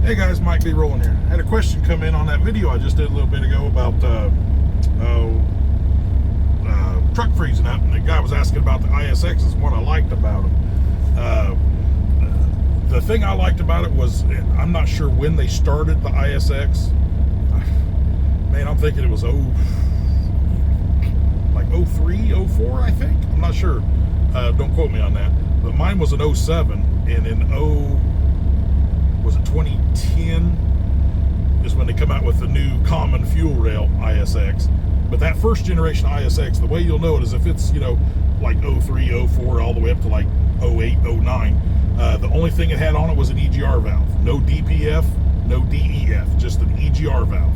Hey guys, Mike B. Rolling here. I had a question come in on that video I just did a little bit ago about truck freezing up, and the guy was asking about the ISXs and what I liked about them. The thing I liked about it was, I'm not sure when they started the ISX. Man, I'm thinking it was 03, 04, I think. I'm not sure. Don't quote me on that. But mine was an 07, and in 2010 is when they come out with the new common fuel rail ISX. But that first generation ISX, the way you'll know it is if it's, like 03, 04, all the way up to like 08, 09, the only thing it had on it was an EGR valve. No DPF, no DEF, just an EGR valve.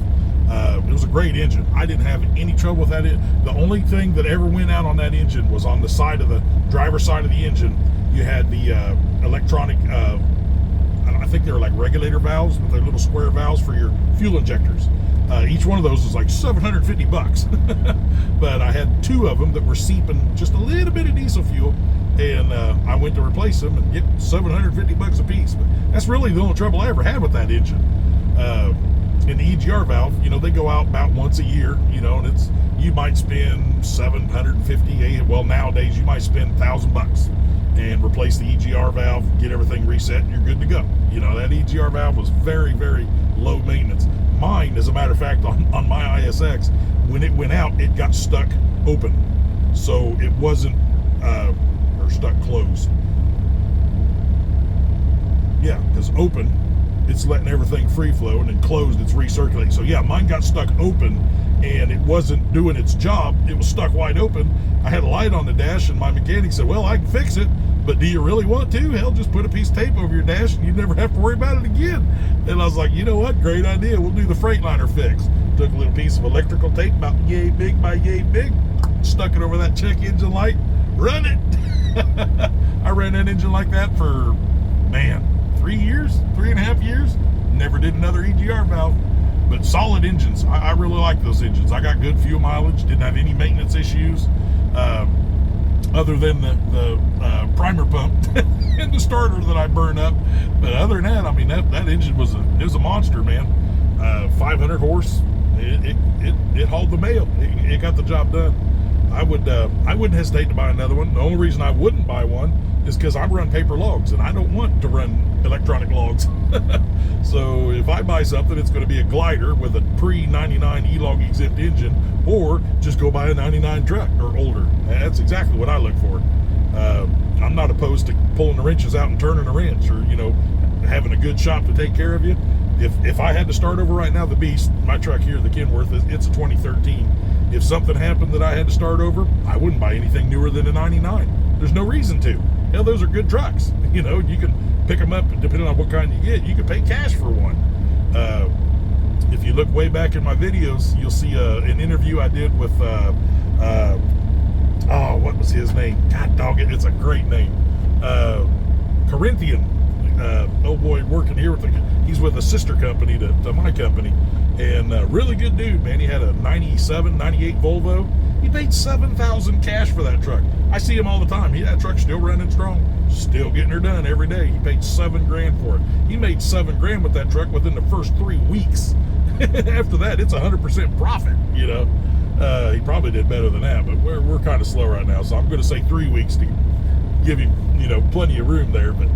It was a great engine. I didn't have any trouble with that. The only thing that ever went out on that engine was on the side of the driver's side of the engine. You had the electronic, I think they were like regulator valves, with their little square valves for your fuel injectors. Each one of those was like $750. But I had two of them that were seeping just a little bit of diesel fuel, and I went to replace them and get $750 a piece. But that's really the only trouble I ever had with that engine. And the EGR valve, they go out about once a year, and you might spend $750. Well, nowadays you might spend $1,000 and replace the EGR valve, get everything reset, and you're good to go. That EGR valve was very, very low maintenance. Mine, as a matter of fact, on my ISX, when it went out, it got stuck open. So it wasn't, or stuck closed. Yeah, because open, it's letting everything free flow, and then closed, it's recirculating. So yeah, mine got stuck open, and it wasn't doing its job. It was stuck wide open. I had a light on the dash, and my mechanic said, well, I can fix it, but do you really want to? Hell, just put a piece of tape over your dash and you never have to worry about it again. And I was like, you know what? Great idea. We'll do the Freightliner fix. Took a little piece of electrical tape, about yay big by yay big, stuck it over that check engine light, run it. I ran that engine like that for, 3.5 years. Never did another EGR valve. But solid engines. I really like those engines. I got good fuel mileage, didn't have any maintenance issues. Other than the primer pump and the starter that I burn up. But other than that, that engine was a monster, man. 500 horse, it hauled the mail. It got the job done. I wouldn't hesitate to buy another one. The only reason I wouldn't buy one is because I run paper logs, and I don't want to run electronic logs. So if I buy something, it's going to be a glider with a pre-99 E-log exempt engine, or just go buy a 99 truck or older. That's exactly what I look for. I'm not opposed to pulling the wrenches out and turning a wrench, or having a good shop to take care of you. If I had to start over right now, the Beast, my truck here, the Kenworth, it's a 2013. If something happened that I had to start over, I wouldn't buy anything newer than a 99. There's no reason to. Hell, those are good trucks. You can pick them up, depending on what kind you get. You can pay cash for one. If you look way back in my videos, you'll see an interview I did with, what was his name? God dog it, it's a great name. Corinthian. Old boy working here he's with a sister company to my company, and really good dude, man. He had a 97, 98 Volvo. He paid $7,000 cash for that truck. I see him all the time. That truck's still running strong, still getting her done every day. He paid $7,000 for it. He made $7,000 with that truck within the first 3 weeks. After that, it's 100% profit. He probably did better than that, but we're kind of slow right now, so I'm going to say 3 weeks to give him plenty of room there. But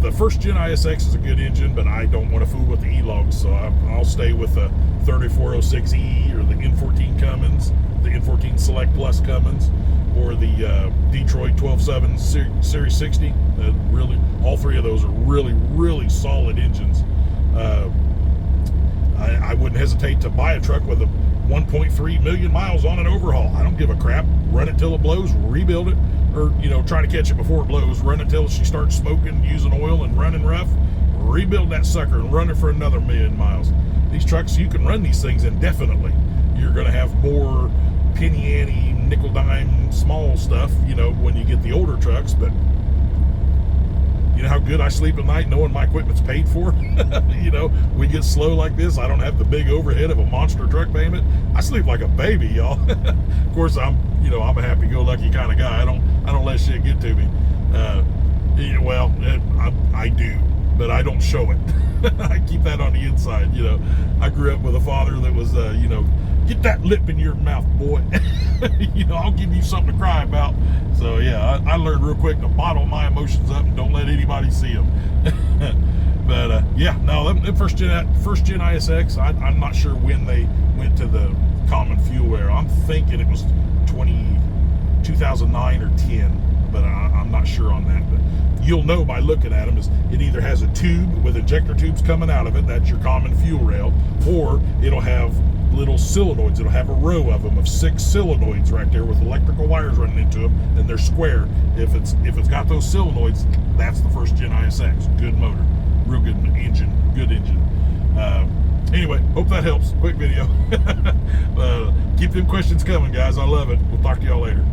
the first gen ISX is a good engine, but I don't want to fool with the E-logs, so I'll stay with the 3406E or the N14 Cummins, the N14 Select Plus Cummins, or the Detroit 12.7 Series 60. Really, all three of those are really, really solid engines. I wouldn't hesitate to buy a truck with a 1.3 million miles on an overhaul. I don't give a crap. Run it till it blows, rebuild it, or try to catch it before it blows. Run it till she starts smoking, using oil and running rough. Rebuild that sucker and run it for another 1 million miles. These trucks, you can run these things indefinitely. You're going to have more penny ante, nickel dime, small stuff, when you get the older trucks. But you know how good I sleep at night knowing my equipment's paid for? We get slow like this. I don't have the big overhead of a monster truck payment. I sleep like a baby, y'all. Of course, I'm a happy-go-lucky kind of guy. I don't let shit get to me. well, I do, but I don't show it. I keep that on the inside. You know, I grew up with a father that was, you know, get that lip in your mouth, boy. You know, I'll give you something to cry about. So yeah, I learned real quick to bottle my emotions up and don't let anybody see them. But yeah, no, them first gen ISX, I'm not sure when they went to the common fuel era. I'm thinking it was 2009 or 10, but I'm not sure on that. But you'll know by looking at them, is it either has a tube with ejector tubes coming out of it, that's your common fuel rail, or it'll have little solenoids. It'll have a row of them, of 6 solenoids right there with electrical wires running into them, and they're square. If it's got those solenoids, that's the first gen ISX. Good motor, real good engine, good engine. Anyway, hope that helps. Quick video. Keep them questions coming, guys. I love it. We'll talk to y'all later.